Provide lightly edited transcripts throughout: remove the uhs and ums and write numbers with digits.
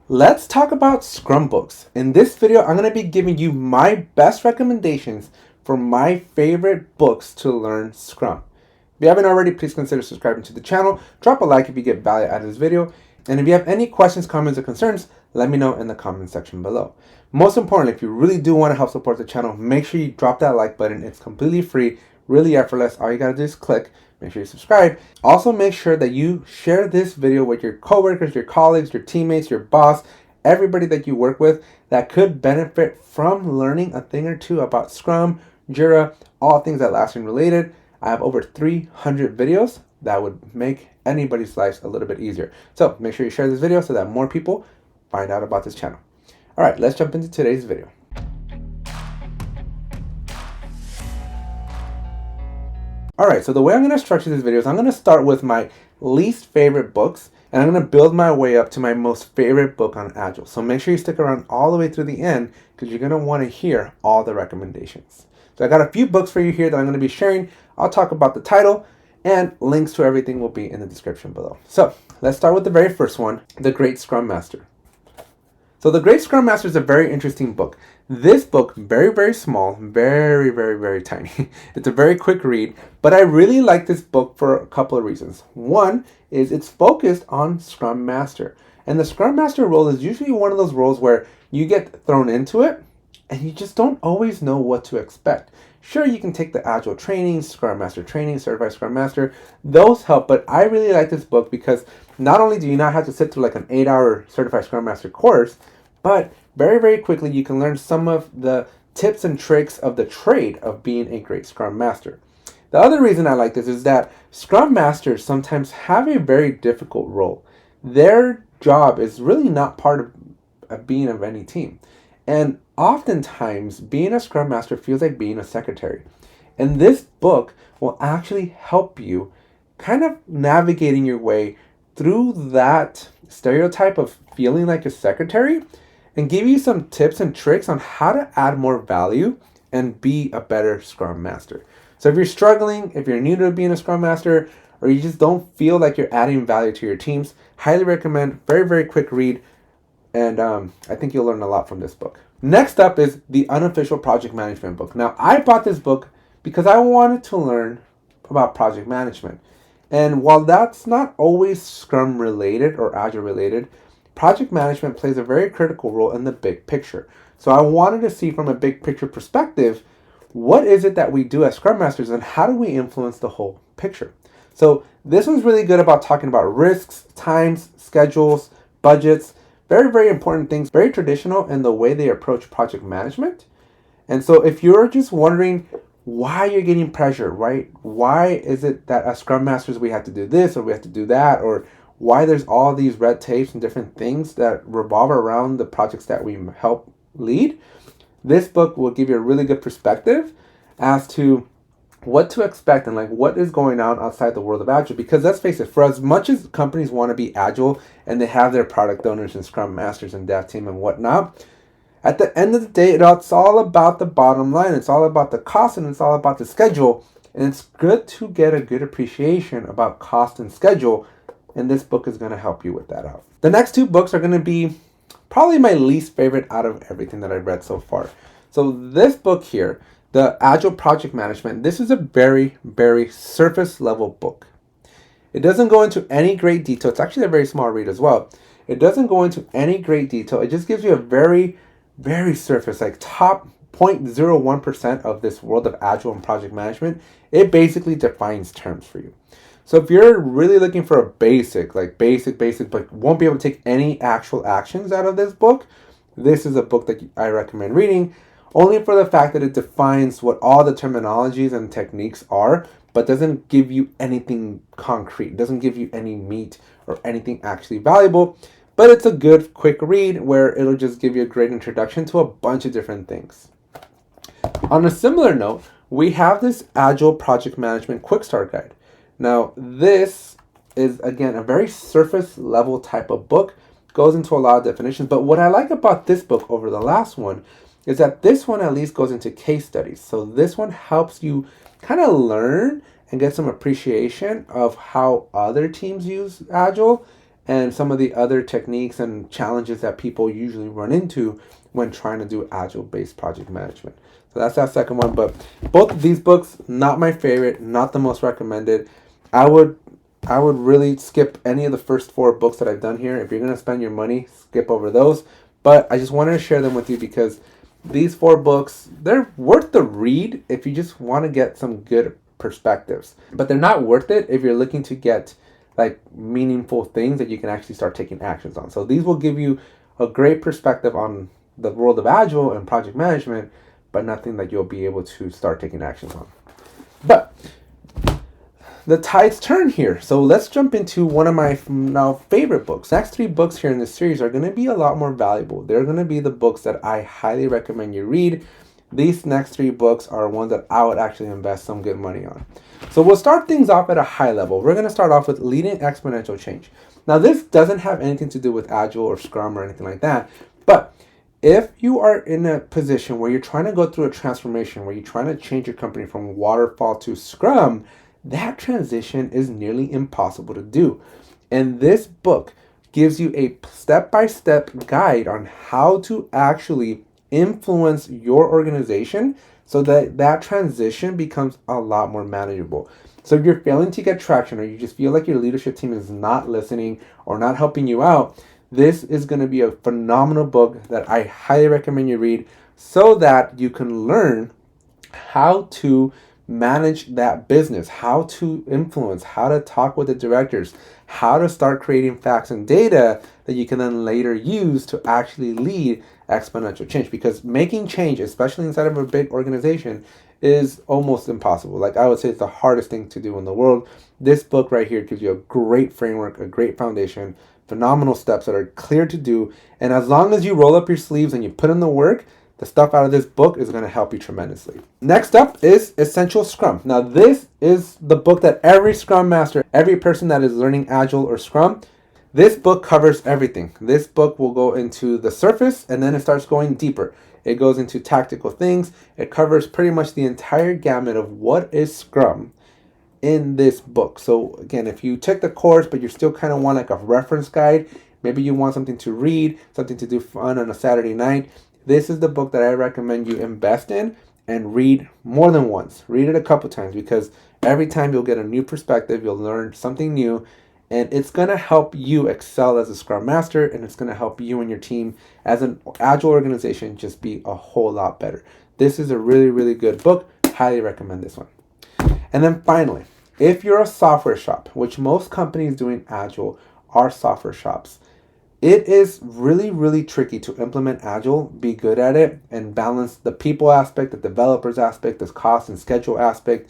Let's talk about Scrum books. In this video, I'm going to be giving you my best recommendations for my favorite books to learn Scrum. If you haven't already, please consider subscribing to the channel. Drop a like if you get value out of this video. And if you have any questions, comments, or concerns, let me know in the comment section below. Most importantly, if you really do want to help support the channel, make sure you drop that like button. It's completely free, really effortless. All you got to do is click. Make sure you subscribe. Also, make sure that you share this video with your coworkers, your colleagues, your teammates, your boss, everybody that you work with that could benefit from learning a thing or two about Scrum, Jira, all things Atlassian related. I have over 300 videos that would make anybody's lives a little bit easier. So make sure you share this video so that more people find out about this channel. All right, let's jump into today's video. All right, so the way I'm going to structure this video is I'm going to start with my least favorite books, and I'm going to build my way up to my most favorite book on Agile. So make sure you stick around all the way through the end because you're going to want to hear all the recommendations. So I got a few books for you here that I'm going to be sharing. I'll talk about the title, and links to everything will be in the description below. So let's start with the very first one, The Great Scrum Master. So The Great Scrum Master is a very interesting book. This book, very, very small, very, very, very tiny. It's a very quick read, but I really like this book for a couple of reasons. One is it's focused on Scrum Master. And the Scrum Master role is usually one of those roles where you get thrown into it and you just don't always know what to expect. Sure, you can take the Agile training, Scrum Master training, Certified Scrum Master. Those help, but I really like this book because not only do you not have to sit through like an 8-hour Certified Scrum Master course, but very, very quickly you can learn some of the tips and tricks of the trade of being a great Scrum Master. The other reason I like this is that Scrum Masters sometimes have a very difficult role. Their job is really not part of being of any team. And oftentimes, being a Scrum Master feels like being a secretary. And this book will actually help you kind of navigating your way through that stereotype of feeling like a secretary and give you some tips and tricks on how to add more value and be a better Scrum Master. So if you're struggling, if you're new to being a Scrum Master, or you just don't feel like you're adding value to your teams, highly recommend. Very, very quick read. And I think you'll learn a lot from this book. Next up is the Unofficial Project Management book. Now, I bought this book because I wanted to learn about project management. And while that's not always Scrum related or Agile related, project management plays a very critical role in the big picture. So I wanted to see from a big picture perspective, what is it that we do as Scrum Masters and how do we influence the whole picture? So this one's really good about talking about risks, times, schedules, budgets, very, very important things, very traditional in the way they approach project management. And so if you're just wondering why you're getting pressure, right? Why is it that as Scrum Masters we have to do this or we have to do that, or why there's all these red tapes and different things that revolve around the projects that we help lead, this book will give you a really good perspective as to what to expect and like what is going on outside the world of Agile. Because let's face it, for as much as companies want to be Agile and they have their product owners and Scrum Masters and dev team and whatnot, at the end of the day, it's all about the bottom line. It's all about the cost and it's all about the schedule. And it's good to get a good appreciation about cost and schedule. And this book is going to help you with that out. The next two books are going to be probably my least favorite out of everything that I've read so far. So this book here, the Agile Project Management, this is a very, very surface level book. It doesn't go into any great detail. It's actually a very small read as well. It doesn't go into any great detail. It just gives you a very, very surface, like top 0.01% of this world of Agile and project management. It basically defines terms for you. So if you're really looking for a basic, but won't be able to take any actual actions out of this book, this is a book that I recommend reading, only for the fact that it defines what all the terminologies and techniques are, but doesn't give you anything concrete, doesn't give you any meat or anything actually valuable. But it's a good quick read where it'll just give you a great introduction to a bunch of different things. On a similar note, we have this Agile Project Management Quick Start Guide. Now, this is, again, a very surface level type of book, goes into a lot of definitions. But what I like about this book over the last one is that this one at least goes into case studies. So this one helps you kind of learn and get some appreciation of how other teams use Agile and some of the other techniques and challenges that people usually run into when trying to do Agile-based project management. So that's that second one. But both of these books, not my favorite, not the most recommended. I would really skip any of the first 4 books that I've done here. If you're going to spend your money, skip over those. But I just wanted to share them with you because these 4 books, they're worth the read if you just want to get some good perspectives. But they're not worth it if you're looking to get like meaningful things that you can actually start taking actions on. So these will give you a great perspective on the world of Agile and project management, but nothing that you'll be able to start taking actions on. But the tides turn here. So let's jump into one of my now favorite books. Next 3 books here in this series are going to be a lot more valuable. They're going to be the books that I highly recommend you read. These next 3 books are ones that I would actually invest some good money on. So we'll start things off at a high level. We're going to start off with Leading Exponential Change. Now this doesn't have anything to do with Agile or Scrum or anything like that, but if you are in a position where you're trying to go through a transformation, where you're trying to change your company from waterfall to Scrum, that transition is nearly impossible to do. And this book gives you a step-by-step guide on how to actually influence your organization so that that transition becomes a lot more manageable. So if you're failing to get traction, or you just feel like your leadership team is not listening or not helping you out, this is going to be a phenomenal book that I highly recommend you read so that you can learn how to manage that business, how to influence, how to talk with the directors, how to start creating facts and data that you can then later use to actually lead exponential change. Because making change, especially inside of a big organization, is almost impossible. Like, I would say it's the hardest thing to do in the world. This book right here gives you a great framework, a great foundation, phenomenal steps that are clear to do. And as long as you roll up your sleeves and you put in the work, the stuff out of this book is going to help you tremendously. Next up is Essential Scrum. Now, this is the book that every Scrum Master, every person that is learning Agile or Scrum, this book covers everything. This book will go into the surface and then it starts going deeper. It goes into tactical things. It covers pretty much the entire gamut of what is Scrum in this book. So again, if you took the course but you still kind of want like a reference guide, maybe you want something to read, something to do fun on a Saturday night, this is the book that I recommend you invest in and read more than once. Read it a couple times, because every time you'll get a new perspective, you'll learn something new, and it's going to help you excel as a Scrum Master, and it's going to help you and your team as an Agile organization just be a whole lot better. This is a really, really good book. Highly recommend this one. And then finally, if you're a software shop, which most companies doing Agile are software shops, it is really, really tricky to implement Agile, be good at it, and balance the people aspect, the developers aspect, the cost and schedule aspect,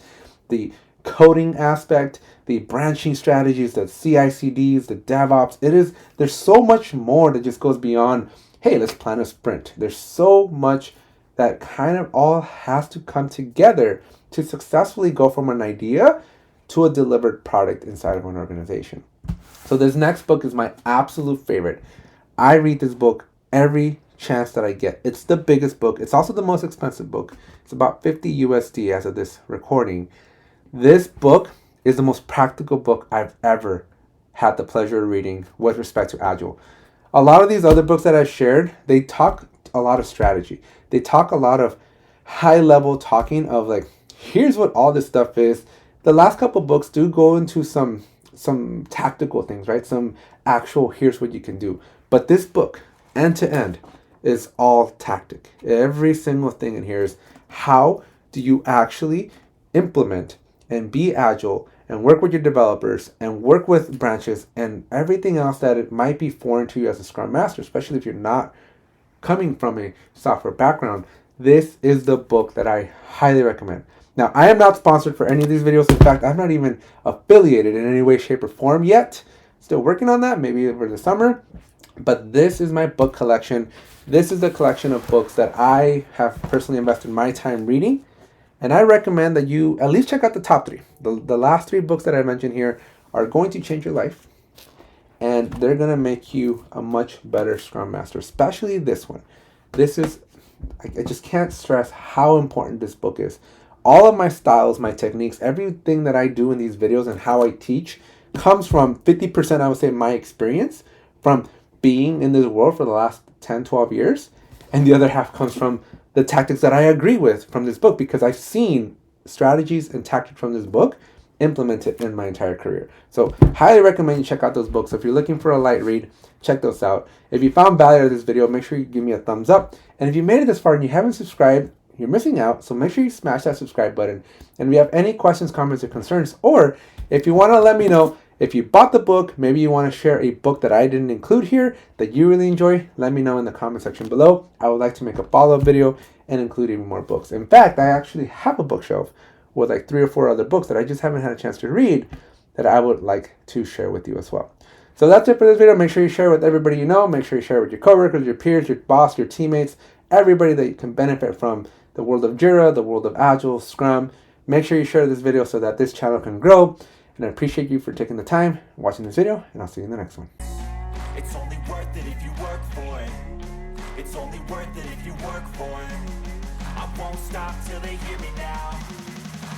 the coding aspect, the branching strategies, the CI/CDs, the DevOps. There's so much more that just goes beyond, hey, let's plan a sprint. There's so much that kind of all has to come together to successfully go from an idea to a delivered product inside of an organization. So this next book is my absolute favorite. I read this book every chance that I get. It's the biggest book. It's also the most expensive book. It's about 50 USD as of this recording. This book is the most practical book I've ever had the pleasure of reading with respect to Agile. A lot of these other books that I've shared, they talk a lot of strategy. They talk a lot of high level talking of like, here's what all this stuff is. The last couple books do go into some tactical things, right? Some actual, here's what you can do. But this book, end to end, is all tactic. Every single thing in here is how do you actually implement and be agile and work with your developers and work with branches and everything else that it might be foreign to you as a Scrum Master, especially if you're not coming from a software background. This is the book that I highly recommend. Now, I am not sponsored for any of these videos. In fact, I'm not even affiliated in any way, shape, or form yet. Still working on that, maybe over the summer. But this is my book collection. This is the collection of books that I have personally invested my time reading. And I recommend that you at least check out the top 3. The last 3 books that I mentioned here are going to change your life. And they're going to make you a much better Scrum Master, especially this one. This is, I just can't stress how important this book is. All of my styles, my techniques, everything that I do in these videos and how I teach comes from 50%, I would say, my experience from being in this world for the last 10, 12 years. And the other half comes from the tactics that I agree with from this book, because I've seen strategies and tactics from this book implemented in my entire career. So highly recommend you check out those books. So if you're looking for a light read, check those out. If you found value out of this video, make sure you give me a thumbs up. And if you made it this far and you haven't subscribed, you're missing out. So make sure you smash that subscribe button. And if you have any questions, comments, or concerns, or if you want to let me know if you bought the book, maybe you want to share a book that I didn't include here that you really enjoy, let me know in the comment section below. I would like to make a follow-up video and include even more books. In fact, I actually have a bookshelf with like 3 or 4 other books that I just haven't had a chance to read that I would like to share with you as well. So that's it for this video. Make sure you share with everybody you know. Make sure you share with your coworkers, your peers, your boss, your teammates, everybody that you can benefit from the world of Jira, the world of Agile, Scrum. Make sure you share this video so that this channel can grow. And I appreciate you for taking the time watching this video, and I'll see you in the next one. It's only worth it if you work for it. It's only worth it if you work for it. I won't stop till they hear me now.